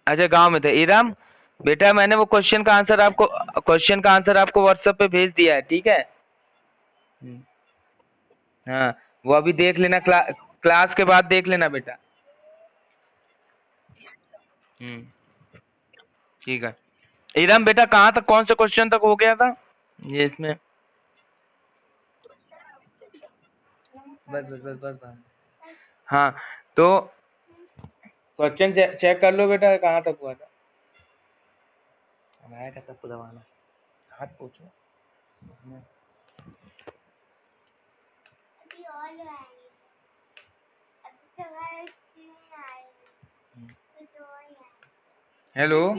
अच्छा गांव में थे। इरम बेटा मैंने वो क्वेश्चन का आंसर आपको व्हाट्सएप पे भेज दिया है, ठीक है। हाँ वो अभी देख लेना, क्लास के बाद देख लेना बेटा। ठीक है। इरम बेटा कहाँ तक, कौन से क्वेश्चन तक हो गया था ये इसमें? बस बस बस बस बस। हाँ तो क्वेश्चन चेक कर लो बेटा, कहाँ तक हुआ था। हमारा का तक दबाना, हाथ पूछो। हेलो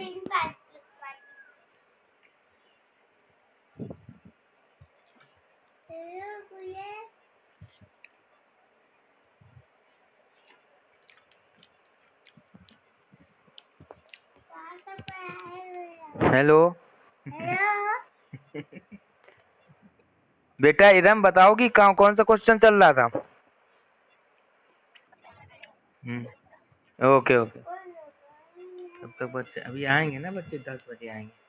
हेलो बेटा इरम बताओ कि कौन सा क्वेश्चन चल रहा था। Okay okay. तब तक बच्चे अभी आएंगे ना, बच्चे 10 बजे आएंगे।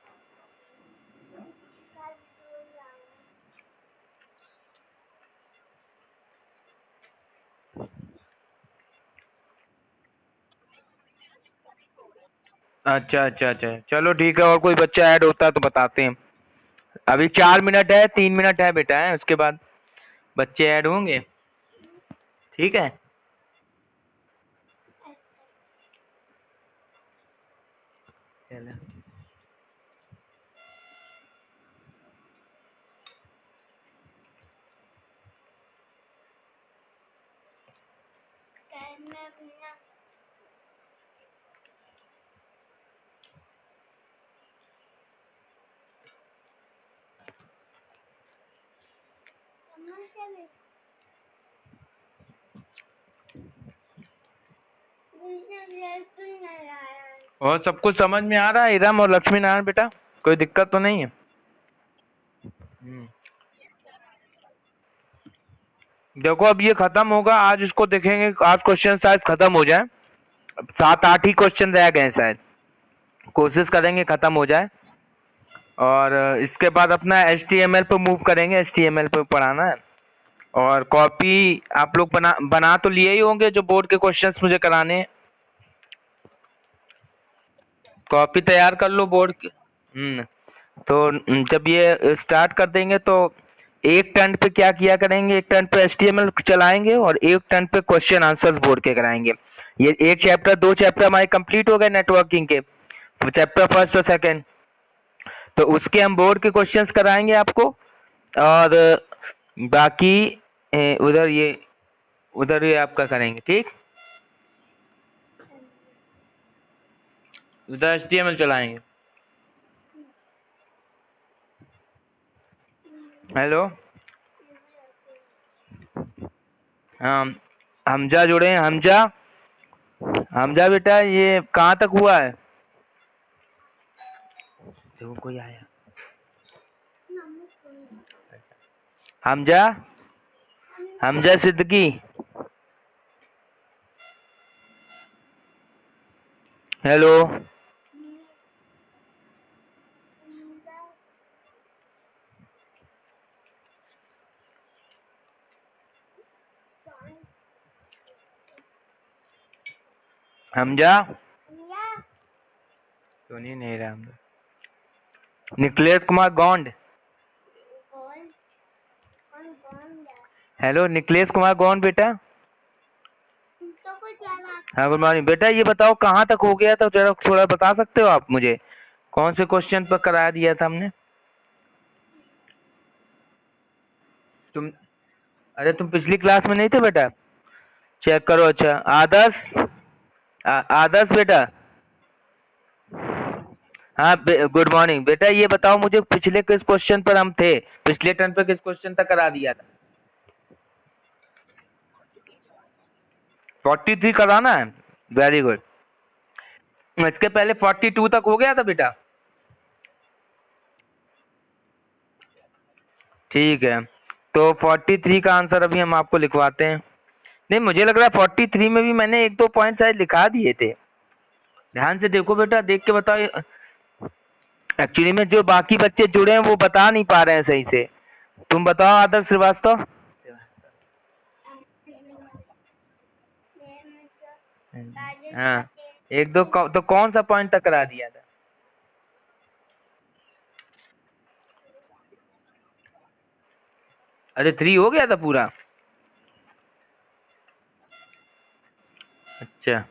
अच्छा अच्छा अच्छा, चलो ठीक है। और कोई बच्चा ऐड होता है तो बताते हैं। अभी 4 मिनट है, 3 मिनट है बेटा, है उसके बाद बच्चे ऐड होंगे, ठीक है। और सब कुछ समझ में आ रहा है इरम और लक्ष्मी नारायण बेटा? कोई दिक्कत तो नहीं है? देखो अब ये खत्म होगा आज, इसको देखेंगे। आज क्वेश्चन शायद खत्म हो जाए, 7-8 ही क्वेश्चन रह गए शायद, कोशिश करेंगे खत्म हो जाए। और इसके बाद अपना HTML पे मूव करेंगे, HTML पे पढ़ाना है। और कॉपी आप लोग बना बना तो लिए ही होंगे, जो बोर्ड के क्वेश्चंस मुझे कराने हैं। कॉपी तैयार कर लो बोर्ड की। तो जब ये स्टार्ट कर देंगे तो एक टर्न पे क्या किया करेंगे, एक टर्न पे HTML चलाएंगे और एक टर्न पे क्वेश्चन आंसर्स बोर्ड के कराएंगे। ये एक चैप्टर, 2 चैप्टर हमारे कंप्लीट हो गए नेटवर्किंग के, चैप्टर फर्स्ट और सेकंड। तो उसके हम बोर्ड के क्वेश्चंस कराएंगे आपको। और बाकी उधर ये आपका करेंगे, ठीक। उधर HTML चलाएंगे। हेलो हाँ, हमजा जुड़े हैं, हमजा। हमजा बेटा ये कहाँ तक हुआ है? देखो कोई आया। हमजा, हमजा सिद्दीकी। हेलो हमजा, तो नहीं रहा हमजा। निखिलेश कुमार गौंड। हेलो निखिलेश कुमार गौंड बेटा। हाँ गुड मॉर्निंग बेटा, ये बताओ कहाँ तक हो गया था, जरा थोड़ा बता सकते हो आप मुझे? कौन से क्वेश्चन पर करा दिया था हमने? तुम, अरे तुम पिछली क्लास में नहीं थे बेटा? चेक करो। अच्छा आदर्श, आदर्श बेटा। हाँ गुड मॉर्निंग बेटा, ये बताओ मुझे पिछले किस क्वेश्चन पर हम थे, पिछले टर्न पे किस क्वेश्चन तक करा दिया था? 43 कराना है, वेरी गुड। इसके पहले 42 तक हो गया था बेटा। ठीक है, तो 43 का आंसर अभी हम आपको लिखवाते हैं। नहीं मुझे लग रहा है 43 में भी मैंने 1-2 पॉइंट शायद लिखा दिए थे, ध्यान से देखो बेटा, देख के बताओ। एक्चुअली में जो बाकी बच्चे जुड़े हैं वो बता नहीं पा रहे हैं सही से। तुम बताओ आदर्श श्रीवास्तव। हाँ, एक दो तो कौन सा पॉइंट तक करा दिया था? अरे 3 हो गया था पूरा? अच्छा,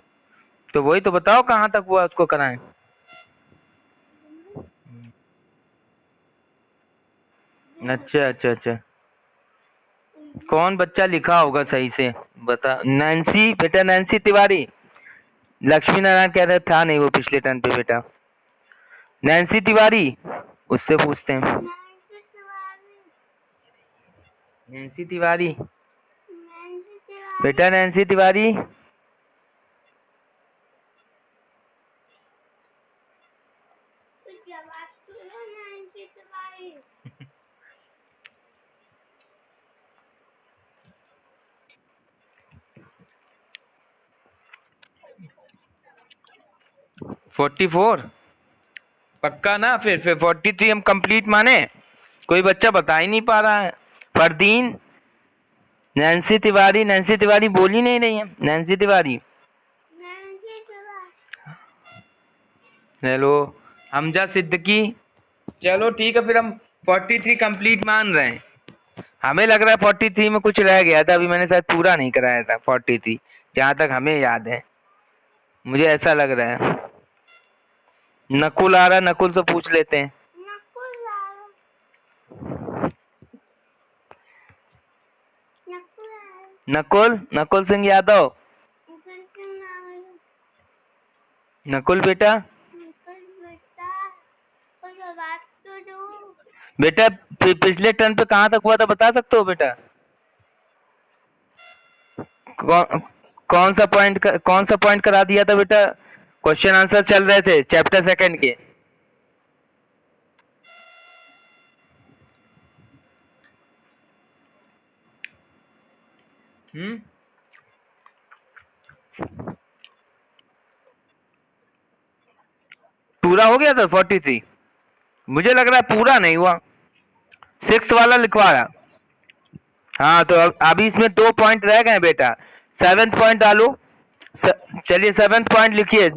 तो वही तो बताओ कहाँ तक हुआ, उसको कराएं। अच्छा अच्छा अच्छा, कौन बच्चा लिखा होगा सही से बता। नैन्सी, बेटा नैन्सी तिवारी। लक्ष्मी नारायण कह रहे था नहीं वो पिछले टर्न पे बेटा। नैन्सी तिवारी, उससे पूछते हैं। नैन्सी तिवारी, बेटा नैन्सी तिवारी। फोर्टी फोर पक्का ना? फिर 43 हम कंप्लीट माने? कोई बच्चा बता ही नहीं पा रहा है। फरदीन, नैन्सी तिवारी, नैन्सी तिवारी बोल ही नहीं रही है। Nancy Tiwari, hello. हमजा सिद्दीकी। चलो ठीक है, फिर हम 43 कंप्लीट मान रहे हैं। हमें लग रहा है 43 में कुछ रह गया था, अभी मैंने शायद पूरा नहीं कराया था 43, जहां तक हमें याद है। मुझे ऐसा लग रहा है। नकुल आ रहा है, नकुल से पूछ लेते हैं। नकुल, नकुल सिंह यादव। नकुल बेटा, बेटा पिछले टर्न पे कहाँ तक हुआ था बता सकते हो बेटा? कौन कौन सा पॉइंट करा दिया था बेटा? क्वेश्चन आंसर चल रहे थे चैप्टर सेकंड के। हम्म, पूरा हो गया था 43? मुझे लग रहा है पूरा नहीं हुआ। 6 वाला लिखवा रहा। हाँ, तो अभी इसमें 2 पॉइंट रह गए बेटा। 7th पॉइंट डालो। चलिए 7th पॉइंट लिखिए।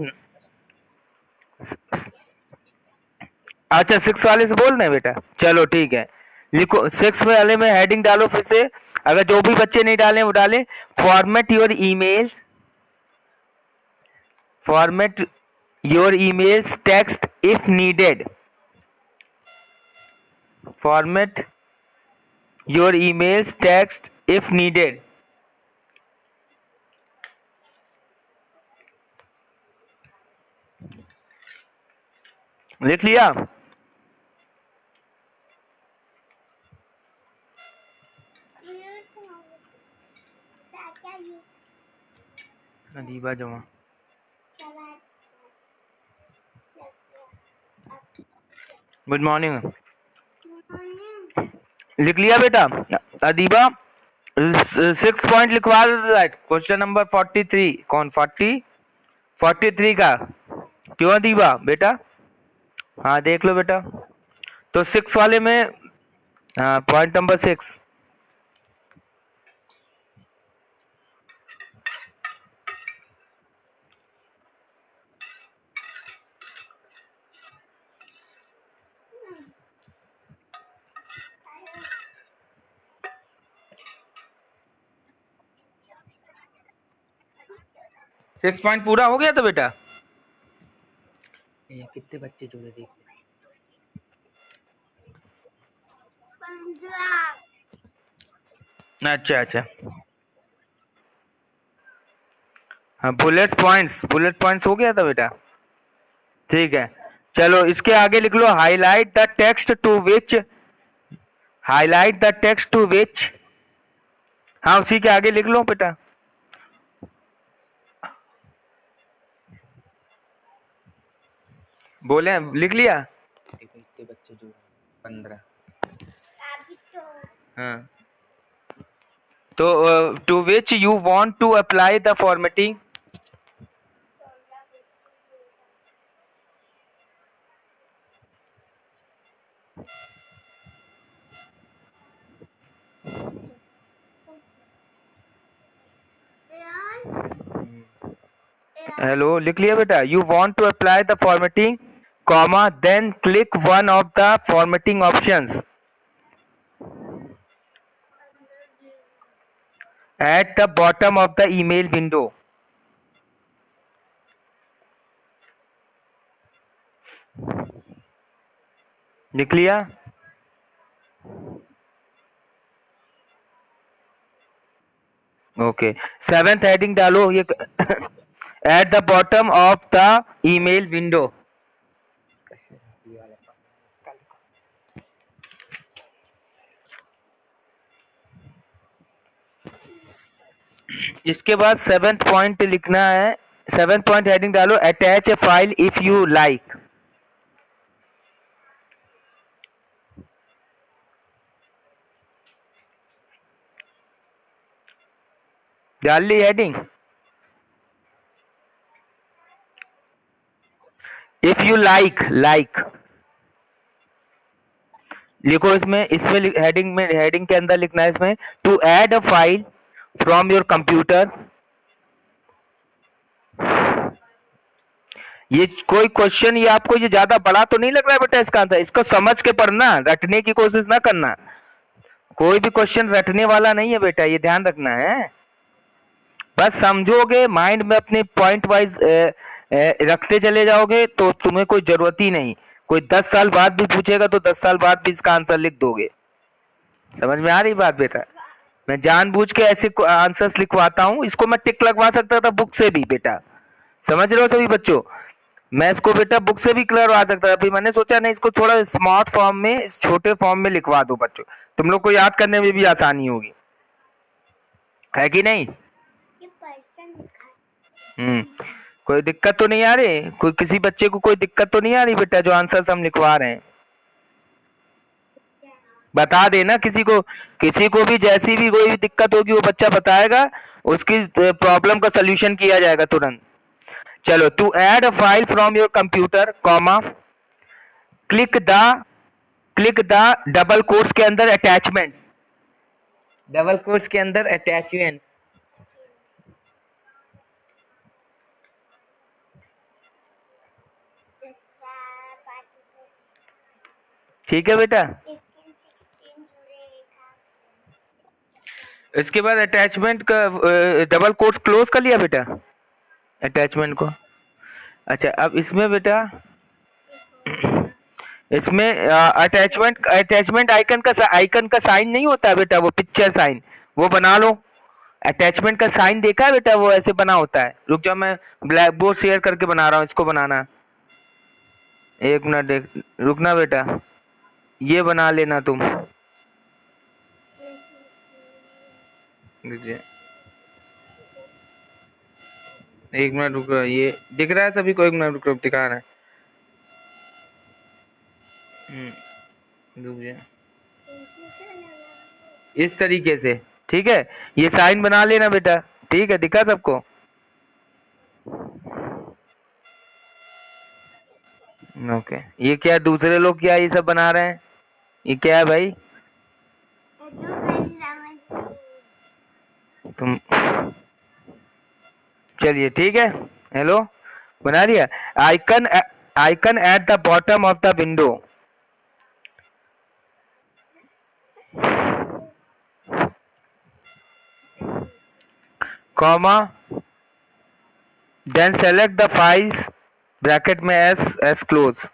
अच्छा, 6 वाले से बोल रहे हैं बेटा, चलो ठीक है। लिखो 6 वाले में हेडिंग डालो फिर से। अगर जो भी बच्चे नहीं डाले वो डालें। Format your email, format your emails text if needed. Format your emails text if needed. लिख लिया? अदीबा जमा, गुड मॉर्निंग। लिख लिया बेटा? अदीबा 6 पॉइंट लिखवा दो। Question number 43। कौन 43 का? क्यों अदीबा बेटा? हाँ देख लो बेटा। तो 6 वाले में, हाँ पॉइंट नंबर 6। सिक्स पॉइंट पूरा हो गया था बेटा? ये कितने बच्चे जुड़े देख। अच्छा अच्छा, हाँ बुलेट पॉइंट्स हो गया था बेटा। ठीक है, चलो इसके आगे लिख लो। हाईलाइट द टेक्स्ट टू विच। हाँ उसी के आगे लिख लो बेटा। बोले लिख लिया? इतने बच्चे जो 15। हाँ, तो to which you want to apply the formatting. Hello, लिख लिया बेटा? You want to apply the formatting comma then click one of the formatting options at the bottom of the email window. लिख लिया? ओके, सेवेंथ हेडिंग डालो ये at the bottom of the email window. इसके बाद seventh point लिखना है। Seventh point heading डालो attach a file if you like. डाल ली heading? If you like, like लिखो इसमें। इसमें हेडिंग में, हेडिंग के अंदर लिखना है इसमें to add a file from your computer. ये कोई क्वेश्चन, ये आपको ये ज्यादा बड़ा तो नहीं लग रहा है बेटा इसका आंसर? इसको समझ के पढ़ना, रटने की कोशिश ना करना। कोई भी क्वेश्चन रटने वाला नहीं है बेटा, ये ध्यान रखना है। बस समझोगे, माइंड में अपने पॉइंट वाइज रखते चले जाओगे तो तुम्हें कोई जरूरत ही नहीं। कोई 10 साल बाद भी पूछेगा तो 10 साल बाद भी इसका आंसर लिख दोगे। समझ में आ रही बात बेटा? मैं जानबूझ के ऐसे आंसर्स लिखवाता हूँ। इसको मैं टिक लगवा सकता था बुक से भी बेटा, समझ रहे हो सभी बच्चों? मैं इसको बेटा बुक से भी करवा सकता था, अभी मैंने सोचा नहीं, इसको थोड़ा स्मार्ट फॉर्म में, छोटे फॉर्म में लिखवा दो बच्चों, तुम लोग को याद करने में भी आसानी होगी, है कि नहीं? कोई दिक्कत तो नहीं आ रही? कोई किसी बच्चे को कोई दिक्कत तो नहीं आ रही बेटा जो आंसर हम लिखवा रहे हैं? बता देना किसी को भी जैसी भी कोई भी दिक्कत होगी वो बच्चा बताएगा, उसकी प्रॉब्लम का सलूशन किया जाएगा तुरंत। चलो, to add a file from your computer comma click the double quotes के अंदर अटैचमेंट, डबल कोट्स के अंदर अटैचमेंट। ठीक है बेटा? इसके बाद अटैचमेंट का डबल कोट्स क्लोज कर लिया बेटा अटैचमेंट को। अच्छा, अब इसमें बेटा, इसमें अटैचमेंट आइकन का साइन नहीं होता बेटा, वो पिक्चर साइन, वो बना लो। अटैचमेंट का साइन देखा है बेटा? वो ऐसे बना होता है। रुक जाओ, मैं ब्लैक बोर्ड शेयर करके बना रहा हूँ, इसको बनाना। एक मिनट देख, रुकना बेटा, ये बना लेना तुम। एक मिनट रुक, ये दिख रहा है सभी को? एक मिनट रुक, दिखा रहा है। रुक जा, इस तरीके से, ठीक है? ये साइन बना लेना बेटा, ठीक है? दिखा सबको? ओके, ये क्या दूसरे लोग क्या ये सब बना रहे हैं? ये क्या है भाई? तुम चलिए, ठीक है। हेलो, बना लिया? Icon at the bottom of the window, comma then select the files bracket में S close.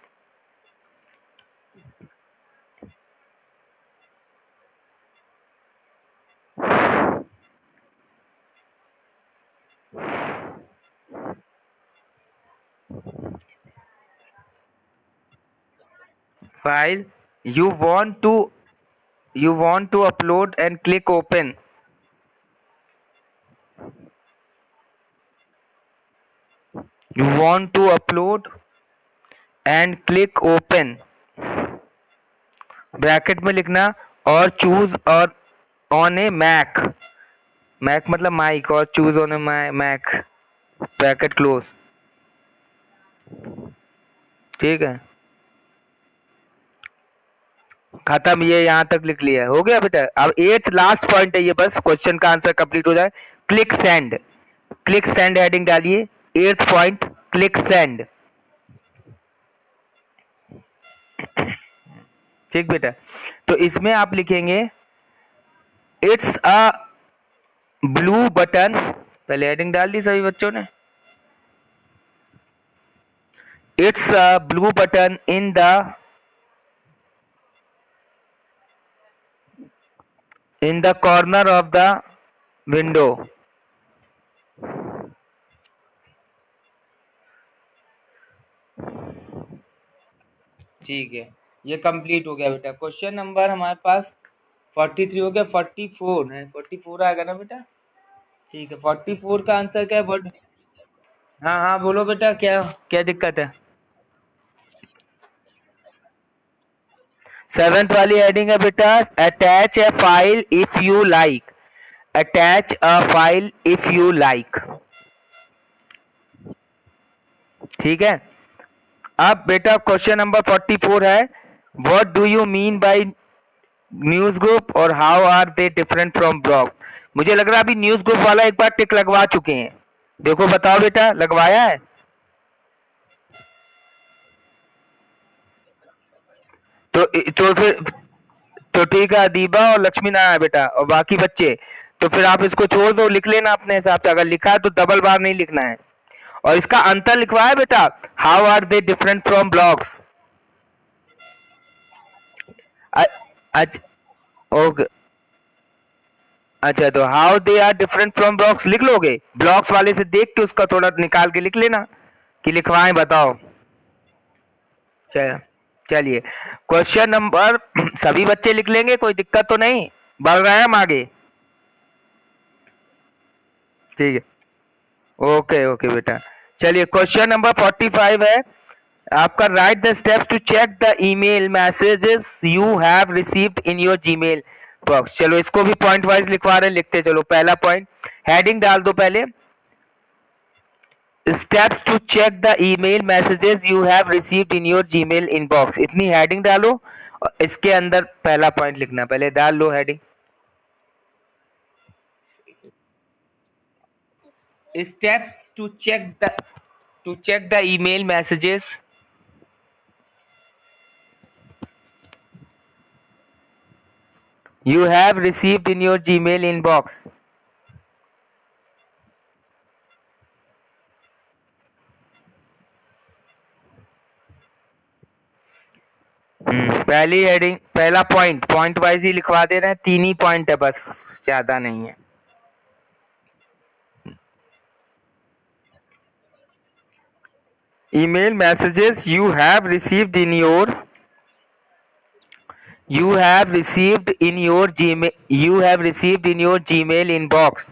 file you want to upload and click open. You want to upload and click open, bracket में लिखना, और choose और on a Mac, Mac मतलब mike, और choose on a Mac, bracket close. ठीक है, खत्म। ये यहाँ तक लिख लिया, हो गया बेटा? अब 8th लास्ट पॉइंट है ये, बस क्वेश्चन का आंसर कंप्लीट हो जाए। क्लिक सेंड हेडिंग डालिए। 8th point, click send. ठीक बेटा, तो इसमें आप लिखेंगे इट्स अ ब्लू बटन, पहले हेडिंग डाल दी सभी बच्चों ने। It's a blue button in the corner of the window. ठीक है, ये कंप्लीट हो गया बेटा। क्वेश्चन नंबर हमारे पास 43 हो गया, 44 है, 44 आएगा ना बेटा? ठीक है, 44 का आंसर क्या है? वर्ड। हाँ हाँ बोलो बेटा, क्या क्या दिक्कत है? 7th वाली हेडिंग है बेटा, attach a file if you like. Attach a file if you like. ठीक है, अब बेटा क्वेश्चन नंबर 44 है, what do you mean by news group और how are they different from blog? मुझे लग रहा है अभी न्यूज ग्रुप वाला एक बार टिक लगवा चुके हैं। देखो बताओ बेटा, लगवाया है? तो फिर तो ठीक है, अदीबा और लक्ष्मी नारायण बेटा और बाकी बच्चे, तो फिर आप इसको छोड़ दो, लिख लेना अपने हिसाब से। अगर लिखा है तो डबल बार नहीं लिखना है। और इसका अंतर लिखवाया बेटा, how are they different from blogs. अच्छा, ओके। अच्छा, तो how they are different from blocks लिख लोगे? ब्लॉक्स वाले से देख के उसका थोड़ा निकाल के लिख लेना कि लिखवाएं, बताओ। चल चलिए, क्वेश्चन नंबर सभी बच्चे लिख लेंगे, कोई दिक्कत तो नहीं? बढ़ रहे हैं हम आगे? ठीक है, ओके ओके बेटा। चलिए, क्वेश्चन नंबर 45 है आपका, write the steps to check the email messages you have received in your Gmail box. चलो इसको भी पॉइंट वाइज लिखवा रहे हैं, लिखते चलो। पहला पॉइंट, हेडिंग डाल दो पहले, steps to check the email messages you have received in your Gmail inbox, इतनी हेडिंग डालो और इसके अंदर पहला पॉइंट लिखना, पहले डाल लो heading. Steps to check the email messages you have received in your Gmail inbox। पहली हेडिंग, पहला पॉइंट, पॉइंट वाइज ही लिखवा दे रहे हैं, 3 ही पॉइंट है बस, ज्यादा नहीं है। Email messages you have received in your Gmail inbox।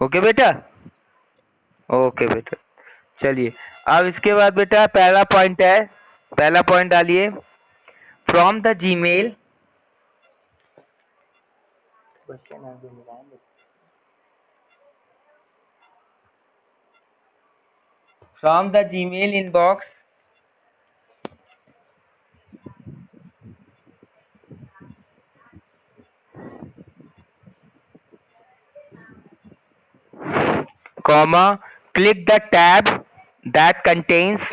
Okay बेटा, ओके बेटा। चलिए, अब इसके बाद बेटा पहला पॉइंट है, पहला पॉइंट डालिए, from the Gmail, from the Gmail inbox comma, click the tab that contains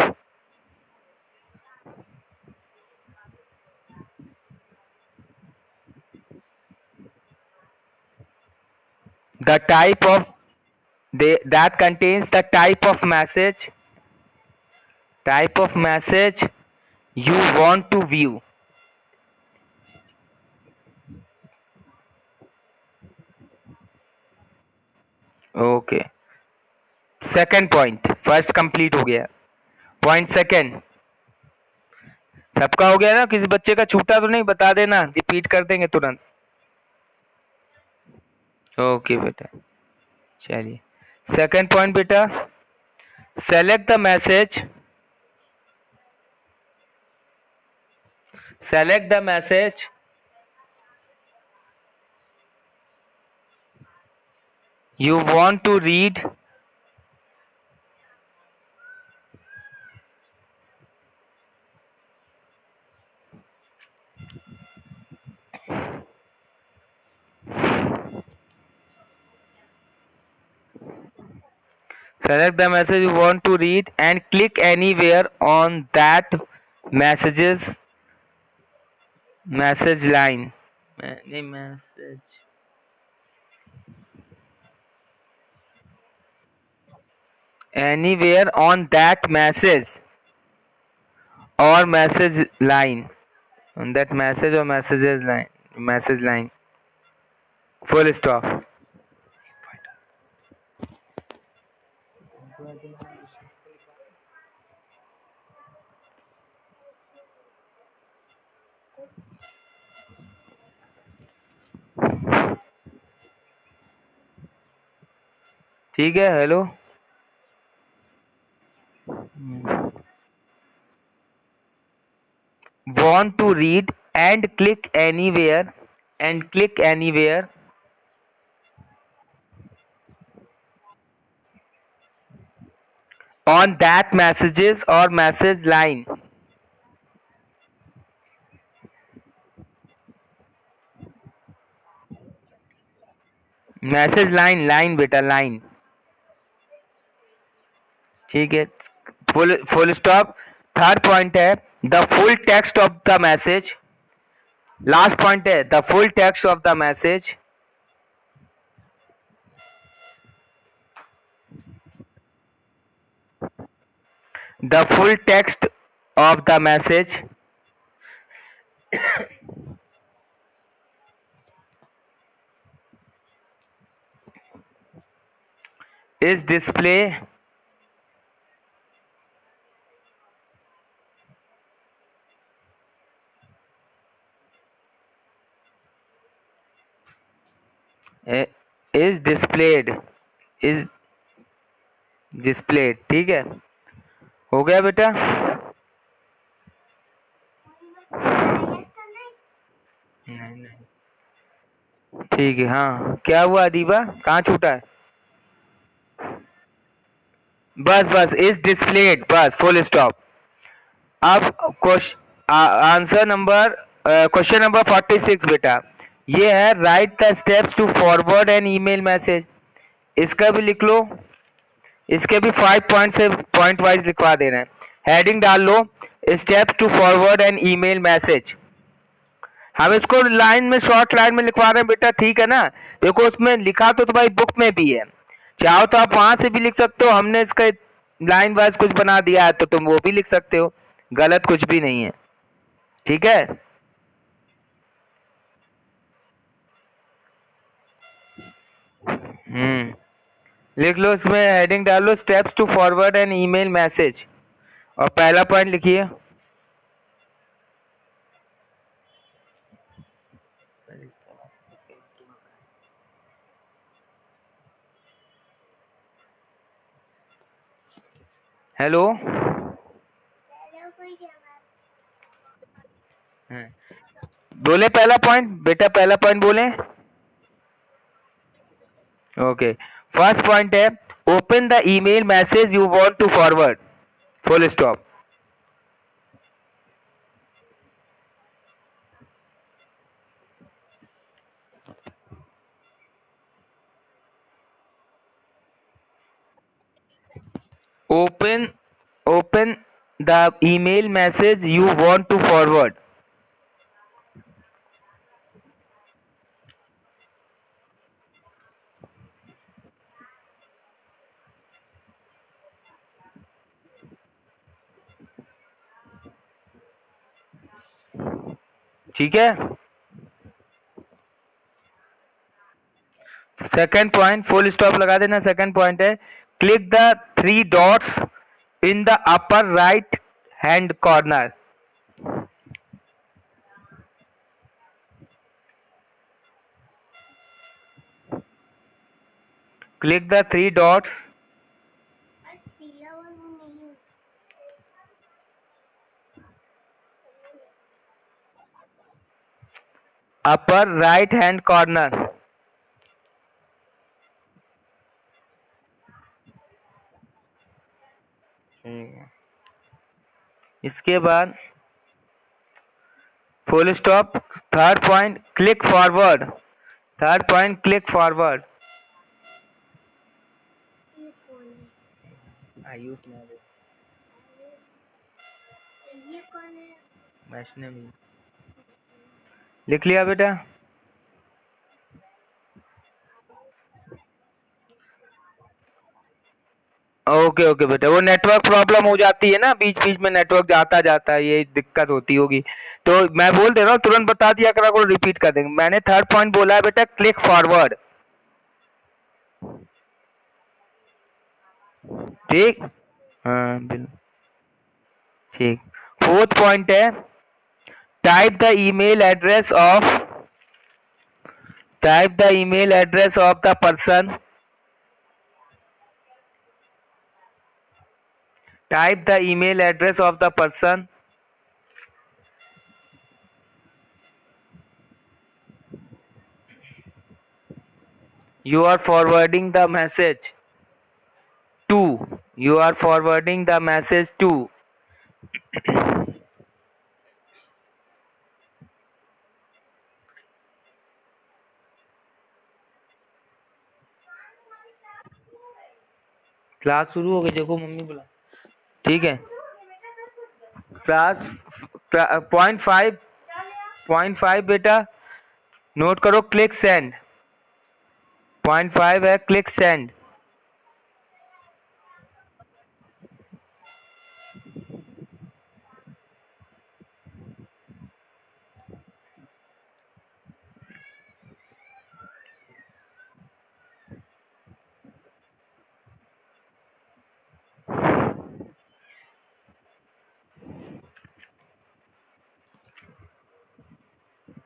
the type of that contains the type of message you want to view। Okay, second point, first complete हो गया। Point second सबका हो गया ना? किसी बच्चे का छूटा तो नहीं? बता देना, रिपीट कर देंगे तुरंत। ओके बेटा, चलिए सेकंड पॉइंट बेटा, select the message, select the message you want to read Select the message you want to read and click anywhere on that message line. नहीं message. Anywhere on that message or message line. On that message or message line. Full stop. ठीक है. Hello. Want to read and click anywhere on that messages or message line. Message line बेटा line. ठीक है. Full stop. Third point है the full text of the message. Last point है the full text of the message. The full text of the message is displayed. ठीक है. हो गया बेटा. नहीं. ठीक है. हाँ. क्या हुआ अदीबा. कहाँ छूटा है. बस इज डिस्प्लेड. बस फुल स्टॉप. अब आंसर नंबर क्वेश्चन नंबर 46 बेटा. ये है write the steps to forward an email message. इसका भी लिख लो. इसके भी 5 पॉइंट से पॉइंट वाइज लिखवा देना है. हेडिंग डाल लो steps to forward an email message. हम इसको लाइन में शॉर्ट लाइन में लिखवा रहे हैं बेटा. ठीक है ना. देखो उसमें लिखा तो तुम्हारी बुक में भी है. चाहो तो आप वहां से भी लिख सकते हो. हमने इसका लाइन वाइज कुछ बना दिया है तो तुम वो भी लिख सकते हो. गलत कुछ भी नहीं है. ठीक है. लिख लो. इसमें हेडिंग डालो steps to forward an email message और पहला पॉइंट लिखिए. हेलो. बोले पहला पॉइंट बेटा. पहला पॉइंट बोले. ओके. फर्स्ट पॉइंट है open the email message you want to forward. Full stop. open the email message you want to forward. ठीक है. सेकंड पॉइंट फुल स्टॉप लगा देना. सेकंड पॉइंट है click the 3 dots in the upper right hand corner. Click the 3 dots. upper right hand corner. इसके बाद full stop. Third point click forward. Third point click forward. Ayush ना वो वैष्णवी लिख लिया बेटा। ओके ओके बेटा, वो नेटवर्क प्रॉब्लम हो जाती है ना, बीच बीच में नेटवर्क जाता जाता है, ये दिक्कत होती होगी। तो मैं बोल दे रहा हूँ, तुरंत बता दिया करा को, रिपीट कर देंगे। मैंने थर्ड पॉइंट बोला है बेटा, क्लिक फॉरवर्ड। ठीक, हाँ बिल्कुल ठीक। फोर्थ पॉइंट है, type the email address of, type the email address of the person, type the email address of the person you are forwarding the message to, you are forwarding the message to। Class शुरू हो गई, देखो mummy बुला। ठीक है, class point five, point five बेटा note करो, click send. Point five है क्लिक सेंड।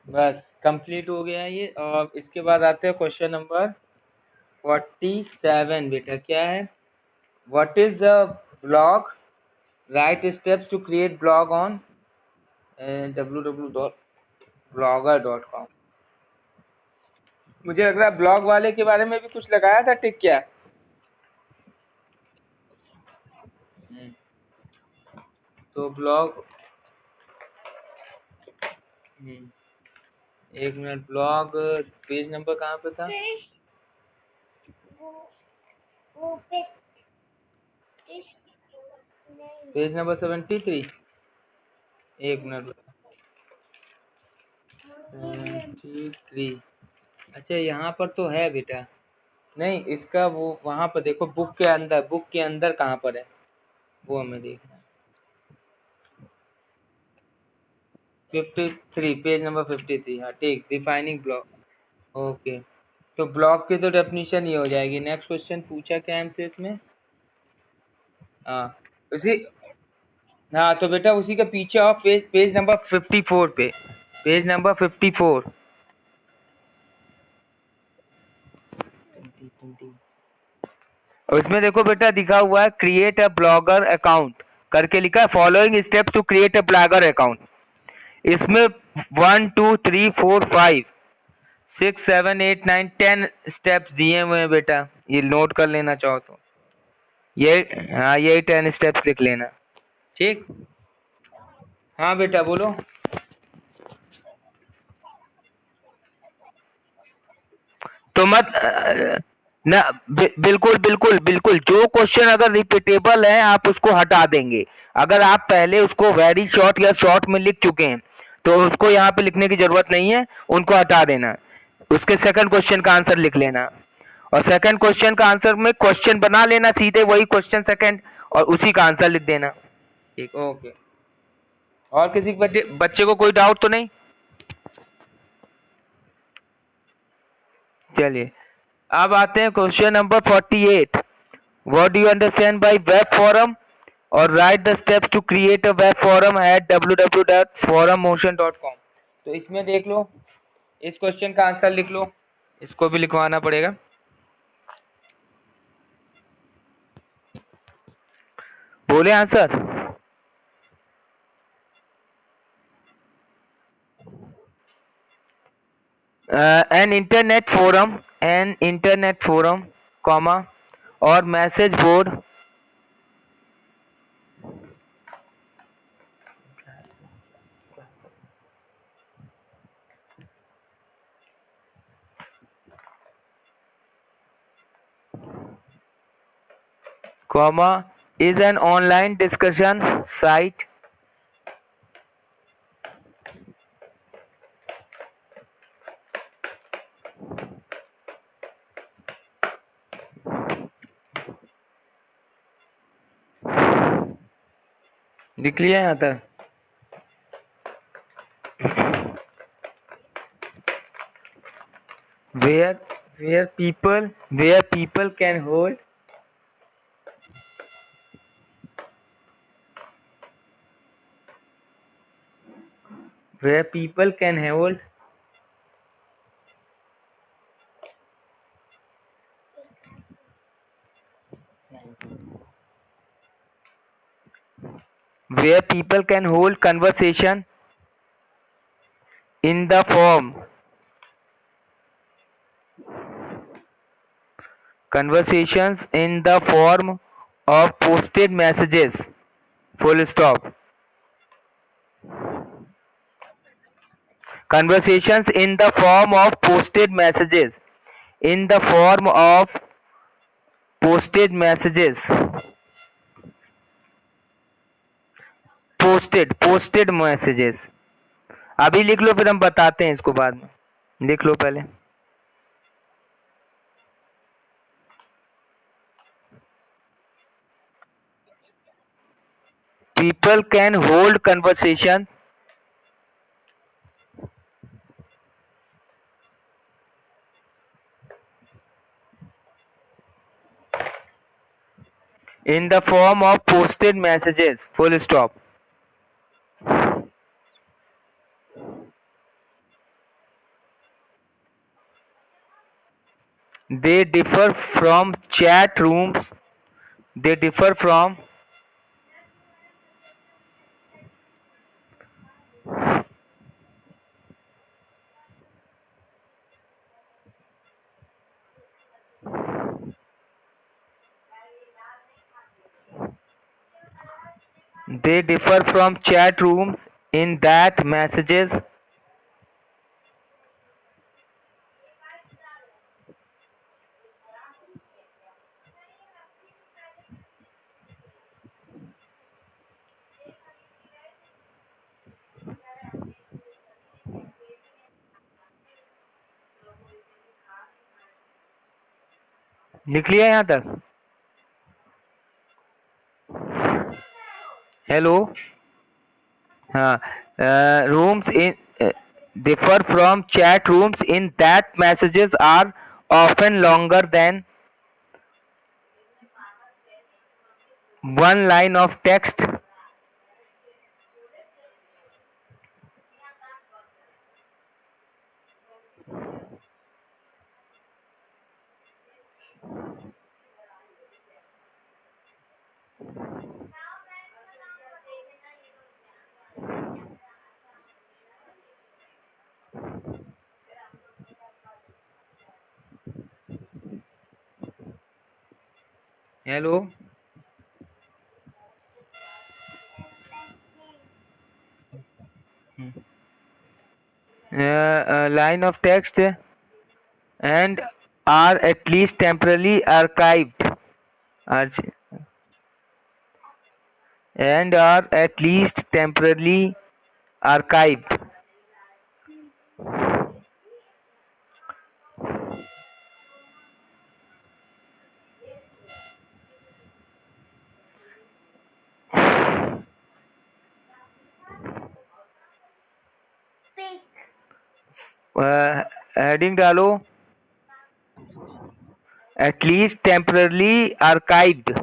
बस कंप्लीट हो गया ये। और इसके बाद आते हैं क्वेश्चन नंबर 47 बेटा, क्या है, what is the blog, write steps to create blog on www.blogger.com। मुझे लग रहा है ब्लॉग वाले के बारे में भी कुछ लगाया था टिक, क्या। तो ब्लॉग, एक मिनट, ब्लॉग पेज नंबर कहाँ पे था, पेज नंबर 73। एक मिनट, 73। अच्छा यहाँ पर तो है बेटा, नहीं इसका वो वहाँ पर देखो, बुक के अंदर, बुक के अंदर कहाँ पर है वो हमें देखना है। 53, पेज नंबर 53, हाँ ठीक, डिफाइनिंग ब्लॉग। ओके, तो ब्लॉग की तो डेफिनेशन ही हो जाएगी। नेक्स्ट क्वेश्चन पूछा क्या हमसे इसमें, हाँ उसी, हाँ तो बेटा उसी के पीछे और पेज, पेज नंबर 54 पे, पेज नंबर 54। और इसमें देखो बेटा दिखा हुआ है क्रिएट अ ब्लॉगर अकाउंट करके लिखा है, following steps to create a blogger account. इसमें 1 2 3 4 5 6 7 8 9 10 स्टेप्स दिए हुए हैं बेटा, ये नोट कर लेना चाहो तो, ये, हाँ यही 10 स्टेप्स लिख लेना। ठीक, हाँ बेटा बोलो। तो मत ना, बिल्कुल बिल्कुल बिल्कुल, जो क्वेश्चन अगर रिपीटेबल है आप उसको हटा देंगे। अगर आप पहले उसको वेरी शॉर्ट या शॉर्ट में लिख चुके हैं तो उसको यहाँ पे लिखने की जरूरत नहीं है, उनको हटा देना। उसके सेकंड क्वेश्चन का आंसर लिख लेना, और सेकंड क्वेश्चन का आंसर में क्वेश्चन बना लेना सीधे, वही क्वेश्चन सेकंड, और उसी का आंसर लिख देना। ठीक, ओके। और किसी बच्चे बच्चे को कोई डाउट तो नहीं। चलिए अब आते हैं question number 48। What do you understand by web forum, और write the steps to create a web forum at www.forummotion.com। तो इसमें देख लो, इस क्वेश्चन का आंसर लिख लो, इसको भी लिखवाना पड़ेगा। बोले answer, an internet forum comma और message board, comma is an online discussion site. लिख लिया यहाँ तक? where people can hold where people can hold where people can hold in the form conversations in the form of posted messages, full stop. Conversations in the form of posted messages, in the form of posted messages, posted messages. अभी लिख लो, फिर हम बताते हैं इसको बाद में. लिख लो पहले. People can hold conversation in the form of posted messages, full stop. They differ from chat rooms. They differ from chat rooms in that messages लिख लिया यहाँ तक? हेलो. हाँ. rooms in differ from chat rooms in that messages are often longer than one line of text. Hello. line of text and are at least temporarily archived. Arch- and are at least temporarily archived. Heading डालो, at least temporarily archived.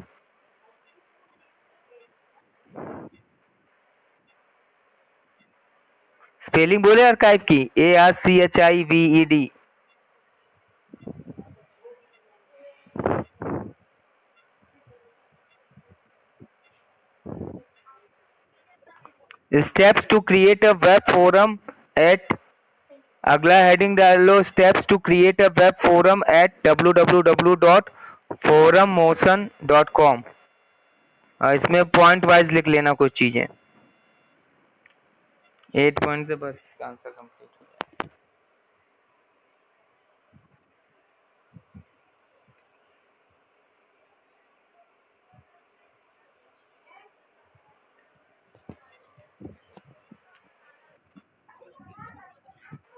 Spelling बोले archive की, ARCHIVED. Steps to create a web forum at, अगला heading डालो, steps to create a web forum at www.forummotion.com. इसमें point wise लिख लेना कुछ चीजें. 8 पॉइंट से बस इसका आंसर कंप्लीट हो गया.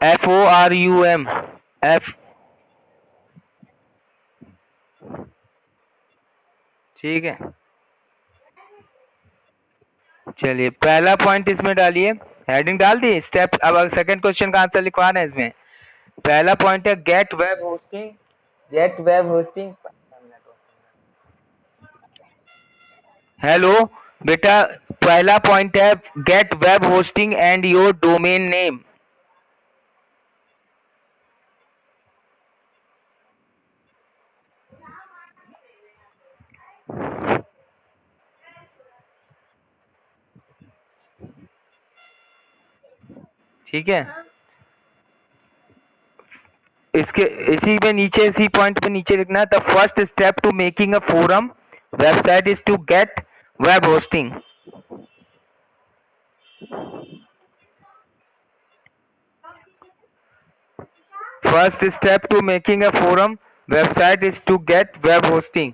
FORUM F। ठीक है, चलिए पहला पॉइंट इसमें डालिए, हेडिंग डाल दी स्टेप। अब सेकंड क्वेश्चन का आंसर लिखवाना है इसमें। पहला पॉइंट है get web hosting, get web hosting. Hello बेटा, पहला पॉइंट है get web hosting and your domain name. ठीक है, इसके इसी में नीचे, इसी पॉइंट पे नीचे लिखना है the first step to making a forum website is to get web hosting. First step to making a forum website is to get web hosting.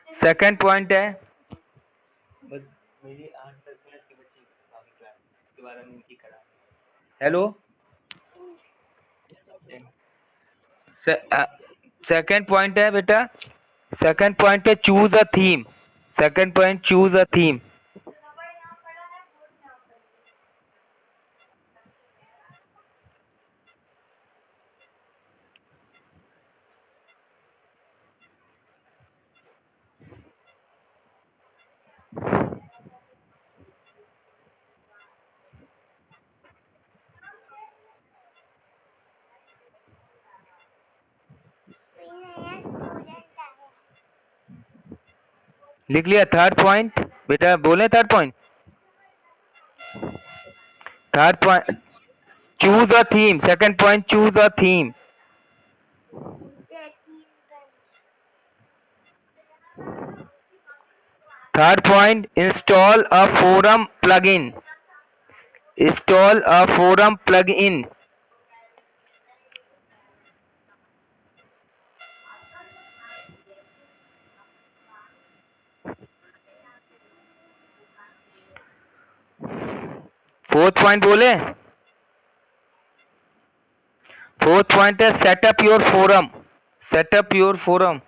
Second point है, बस मेरी 8-10 मिनट की बच्ची बाकी क्लास के बारे में नहीं करा। हेलो, सेकंड पॉइंट है बेटा, सेकंड पॉइंट है choose a theme. Second point choose a theme. लिख लिया थर्ड पॉइंट बेटा, बोले third point. Third point choose a theme, second point choose a theme. Third point install a forum plugin, install a forum plugin. Fourth point बोले, fourth point है setup your forum, setup your forum.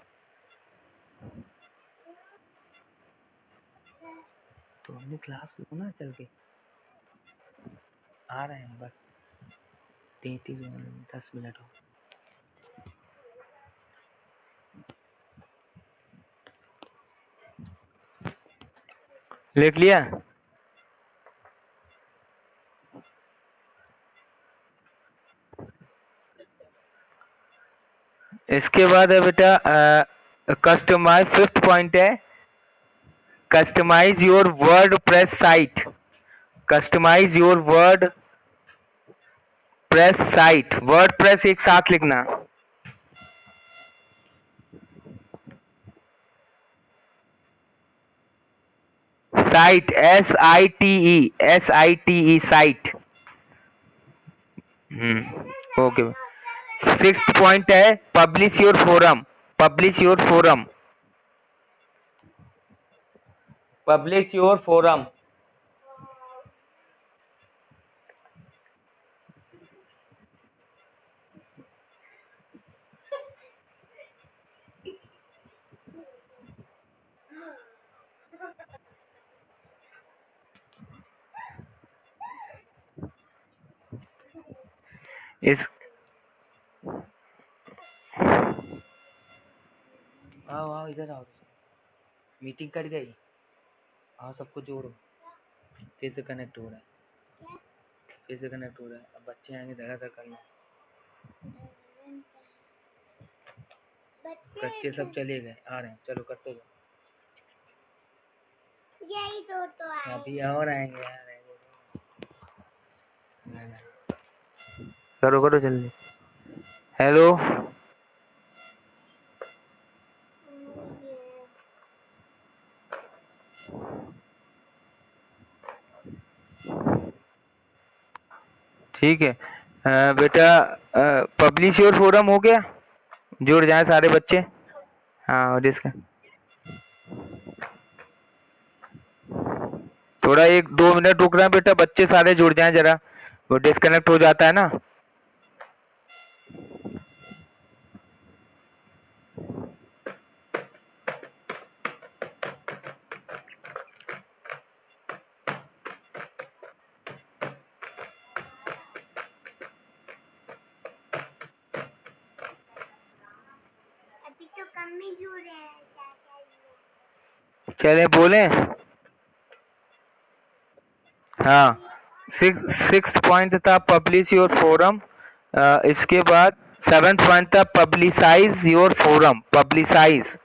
तो हमने class लो ना, चल के आ रहे हैं बस 33 10 मिनट हो। लिख लिया। इसके बाद है बेटा कस्टमाइज, फिफ्थ पॉइंट है customize your WordPress site, customize your WordPress site. WordPress एक साथ लिखना। Site SITE, SITE site. Okay. Sixth point है publish your forum, publish your forum, publish your forum. इस आओ आओ इधर आओ, मीटिंग कट गई। आओ सबको जोड़ो, फिर से कनेक्ट हो रहा है, फिर से कनेक्ट हो रहा है। अब बच्चे आएंगे धड़ाधड़ करना, बच्चे सब चले गए, आ रहे हैं, चलो करते जाओ। यही तो आए, अभी और आएंगे, आ रहे हैं। करो करो जल्दी। हेलो, ठीक है बेटा, पब्लिश योर फोरम हो गया, जुड़ जाए सारे बच्चे। हाँ और इसका थोड़ा 1-2 मिनट रुकना बेटा, बच्चे सारे जुड़ जाएं जरा, वो डिस्कनेक्ट हो जाता है ना। अभी तो कम ही जुड़ रहे हैं, चले बोले। हाँ, सिक्स पॉइंट था पब्लिश योर फोरम। इसके बाद 7th पॉइंट था publicise your forum. Publicise,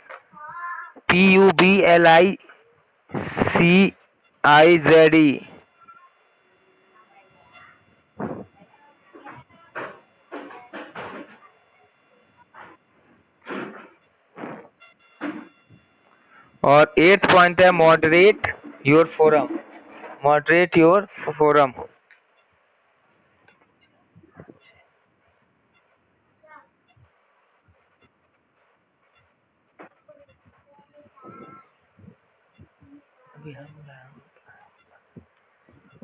PUBLICIZE। और 8th पॉइंट है moderate your forum. Moderate your forum.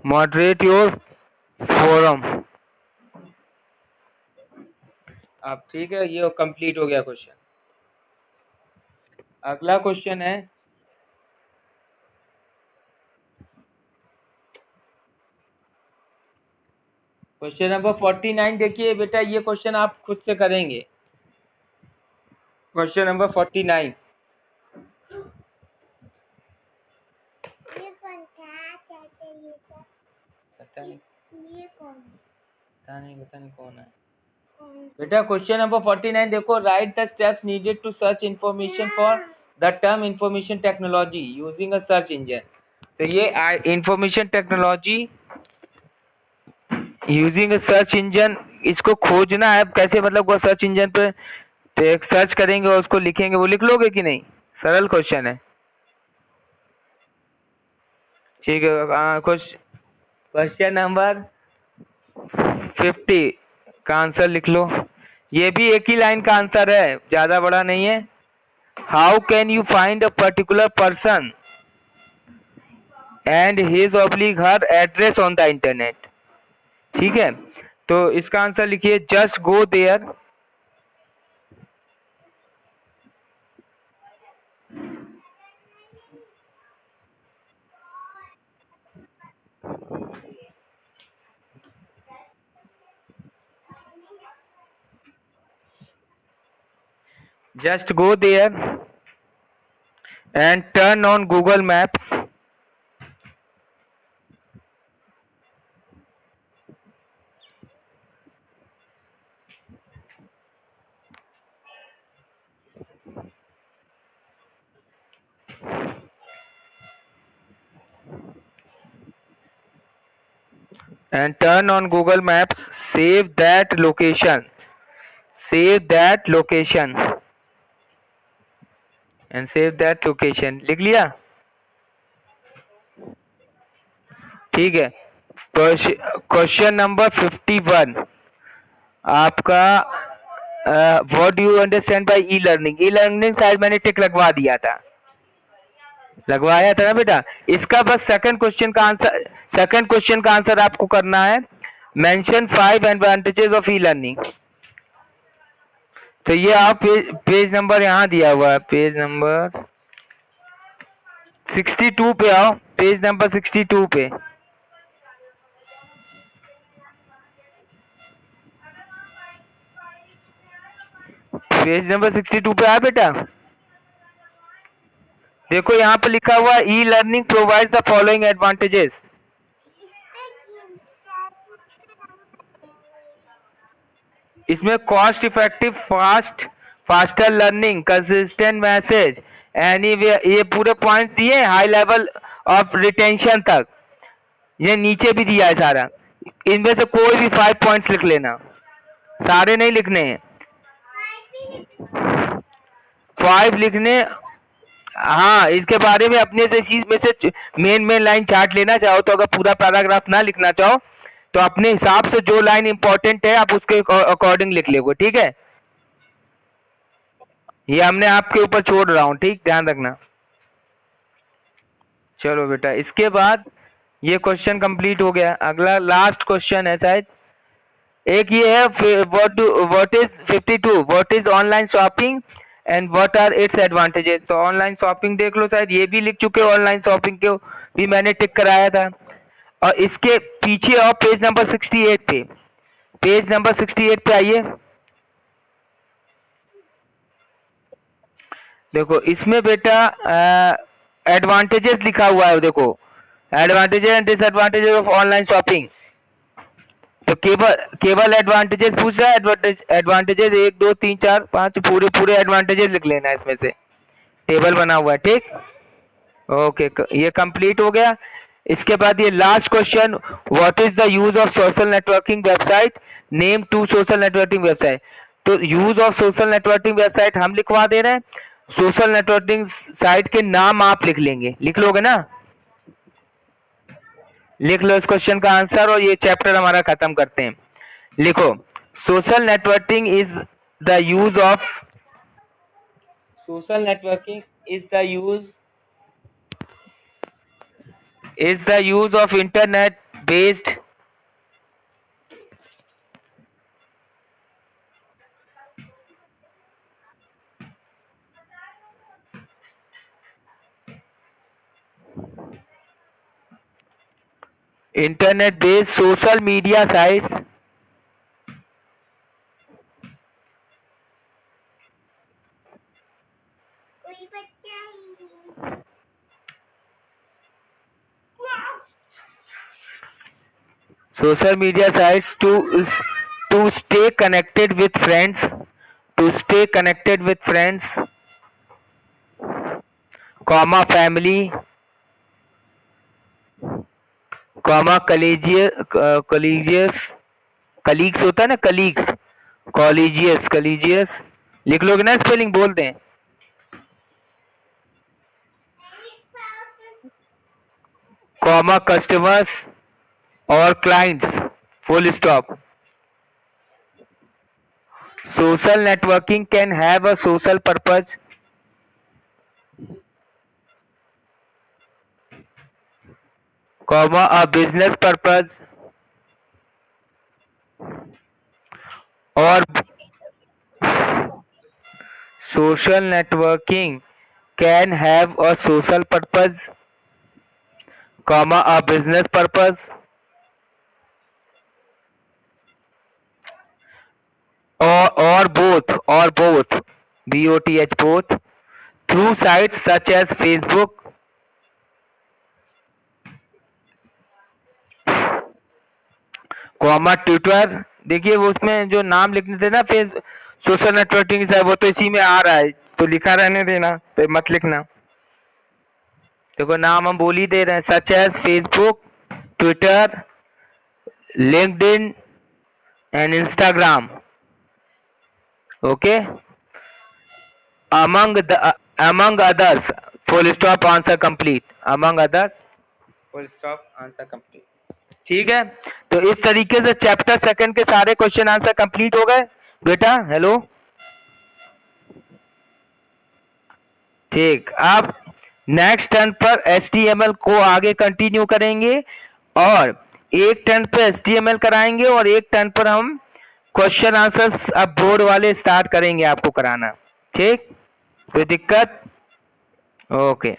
Moderate your forum. अब ठीक है, ये कंप्लीट हो गया क्वेश्चन। अगला क्वेश्चन है क्वेश्चन नंबर 49। देखिए बेटा, ये क्वेश्चन आप खुद से करेंगे। Question number 49। ये कौन था? चाचा ये था? पता नहीं, ये कौन? पता नहीं कौन है कौन? बेटा। क्वेश्चन नंबर 49 देखो, write the steps needed to search information for the term information technology using a search engine. तो ये information technology using a search engine, इसको खोजना है कैसे, मतलब वो सर्च इंजन पे एक सर्च करेंगे और उसको लिखेंगे, वो लिख लोगे कि नहीं? सरल क्वेश्चन है, ठीक है। क्वेश्चन नंबर 50 का आंसर लिख लो। ये भी एक ही लाइन का आंसर है, ज्यादा बड़ा नहीं है। How can you find a particular person and his oblique her address on the internet? ठीक है, तो इसका आंसर लिखिए, just go there. Just go there and turn on Google Maps and turn on Google Maps, save that location, save that location and save that location। लिख लिया? ठीक है। Question number 51 आपका, what do you understand bye e learning? E learning शायद मैंने टिक लगवाया था ना बेटा। इसका बस सेकंड क्वेश्चन का आंसर आपको करना है, mention 5 advantages of e learning. तो ये आप पेज नंबर यहाँ दिया हुआ है, पेज नंबर 62 पे आओ, पेज नंबर 62 पे। पेज नंबर 62 पे आ बेटा। देखो यहाँ पे लिखा हुआ e learning provides the following advantages. इसमें cost effective, faster learning, consistent message, anyway, ये पूरे पॉइंट दिए, हाई लेवल ऑफ रिटेंशन तक ये नीचे भी दिया है सारा। इनमें से कोई भी 5 पॉइंट्स लिख लेना, सारे नहीं लिखने हैं, 5 लिखने। हाँ, इसके बारे में अपने से चीज में से मेन लाइन चार्ट लेना चाहो तो, अगर पूरा पैराग्राफ ना लिखना चाहो तो अपने हिसाब से जो लाइन इंपॉर्टेंट है आप उसके अकॉर्डिंग लिख लोगे, ठीक है। ये हमने आपके ऊपर छोड़ रहा हूँ, ठीक, ध्यान रखना। चलो बेटा, इसके बाद ये क्वेश्चन कंप्लीट हो गया। अगला लास्ट क्वेश्चन है शायद, एक ये है, what is 52, what is online shopping and what are its advantages. तो ऑनलाइन शॉपिंग देख लो, शायद ये भी लिख चुके हो, ऑनलाइन शॉपिंग को भी मैंने टिक कराया था। और इसके पीछे और पेज नंबर 68 पे, पेज नंबर 68 पे आइए। देखो इसमें बेटा एडवांटेजेस लिखा हुआ है, देखो advantages and disadvantages of online shopping. तो केवल केवल एडवांटेजेस पूछ रहा है, एडवांटेजेस 1 2 3 4 5 पूरे पूरे एडवांटेजेस लिख लेना है, इसमें से टेबल बना हुआ है, ठीक। ओके, ये कंप्लीट हो गया। इसके बाद ये last question, what is the use of social networking website, name 2 social networking website. तो use of social networking website हम लिखवा दे रहे हैं, सोशल नेटवर्किंग साइट के नाम आप लिख लेंगे, लिख लोगे ना, लिख लो इस क्वेश्चन का आंसर और ये चैप्टर हमारा खत्म करते हैं। लिखो, social networking is the use of, social networking is the use of internet based social media sites कोई बच्चा ही social media sites to stay connected with friends, comma family, comma colleagues होता है ना, collegious लिख लोगे ना, स्पेलिंग बोल दें, comma customers और clients, full stop. Social networking can have a social purpose, comma a business purpose, or social networking can have a social purpose, comma a business purpose, or both, both through sites such as Facebook, comma Twitter. देखिए वो उसमें जो नाम लिखने थे ना, face social networking है, वो तो इसी में आ रहा है, तो लिखा रहने देना, तो मत लिखना। देखो नाम हम बोल ही दे रहे हैं, such as Facebook, Twitter, LinkedIn and Instagram. Okay, among others, full stop, answer complete, among others, full stop, answer complete। ठीक है, तो इस तरीके से चैप्टर सेकंड के सारे क्वेश्चन आंसर कंप्लीट हो गए बेटा। हेलो, ठीक। अब नेक्स्ट टर्न पर HTML को आगे कंटिन्यू करेंगे और एक टर्न पर HTML कराएंगे और एक टर्न पर हम क्वेश्चन आंसर अब बोर्ड वाले स्टार्ट करेंगे आपको कराना, ठीक। कोई दिक्कत? ओके।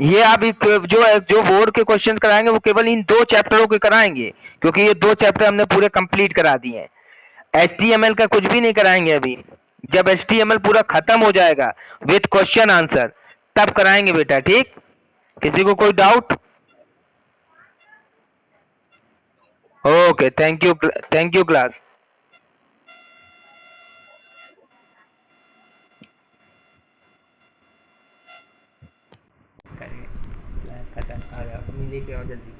ये आप जो बोर्ड के क्वेश्चन कराएंगे वो केवल इन 2 चैप्टरों के कराएंगे, क्योंकि ये 2 चैप्टर हमने पूरे कंप्लीट करा दिए हैं। HTML का कुछ भी नहीं कराएंगे अभी, जब HTML पूरा खत्म हो जाएगा विथ क्वेश्चन आंसर तब कराएंगे बेटा, ठीक। किसी को कोई doubt? Okay, thank you class. लेके आओ जल्दी।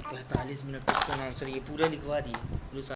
45 मिनट क्वेश्चन आंसर ये पूरा लिखवा दिए।